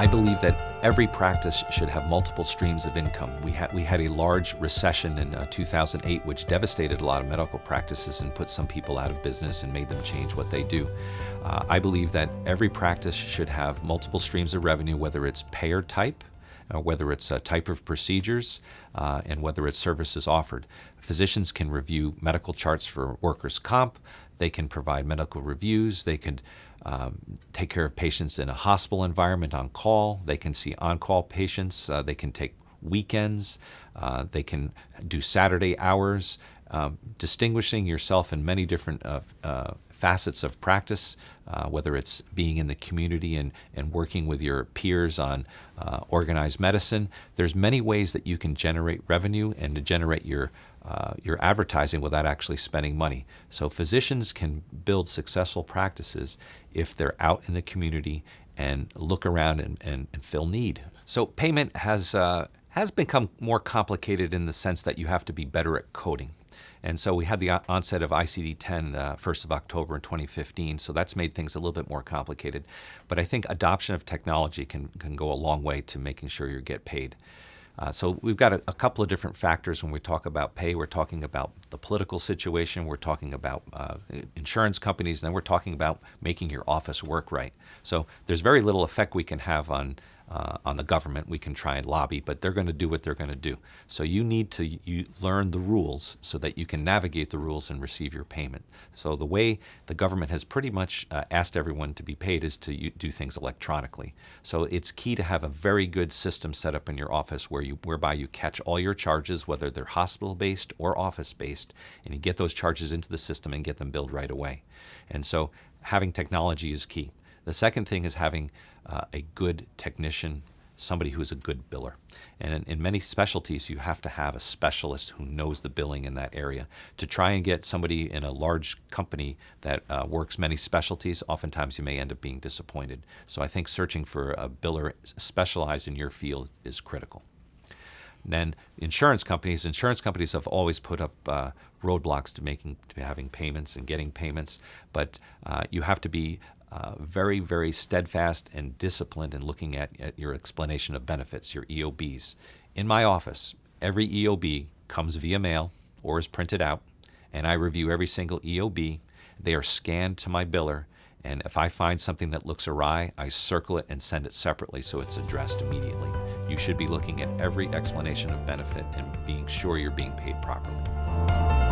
I believe that every practice should have multiple streams of income. We had a large recession in 2008, which devastated a lot of medical practices and put some people out of business and made them change what they do. I believe that every practice should have multiple streams of revenue, whether it's payer type, whether it's a type of procedures, and whether it's services offered. Physicians can review medical charts for workers' comp. They can provide medical reviews. They could take care of patients in a hospital environment on call. They can see on-call patients. They can take weekends. They can do Saturday hours. Distinguishing yourself in many different facets of practice, whether it's being in the community and working with your peers on organized medicine. There's many ways that you can generate revenue and to generate your advertising without actually spending money. So physicians can build successful practices if they're out in the community and look around and fill need. So payment has become more complicated in the sense that you have to be better at coding. And so we had the onset of ICD-10 1st of October in 2015, so that's made things a little bit more complicated. But I think adoption of technology can go a long way to making sure you get paid. So we've got a couple of different factors when we talk about pay. We're talking about the political situation, we're talking about insurance companies, and then we're talking about making your office work right. So there's very little effect we can have on the government. We can try and lobby, but they're going to do what they're going to do. So you need to learn the rules so that you can navigate the rules and receive your payment. So the way the government has pretty much asked everyone to be paid is to do things electronically. So it's key to have a very good system set up in your office whereby you catch all your charges, whether they're hospital-based or office-based, and you get those charges into the system and get them billed right away. And so having technology is key. The second thing is having a good technician, somebody who's a good biller. And in many specialties, you have to have a specialist who knows the billing in that area. To try and get somebody in a large company that works many specialties, oftentimes you may end up being disappointed. So I think searching for a biller specialized in your field is critical. And then insurance companies have always put up roadblocks to having payments and getting payments, but you have to be very, very steadfast and disciplined in looking at your explanation of benefits, your EOBs. In my office, every EOB comes via mail or is printed out, and I review every single EOB. They are scanned to my biller, and if I find something that looks awry, I circle it and send it separately so it's addressed immediately. You should be looking at every explanation of benefit and being sure you're being paid properly.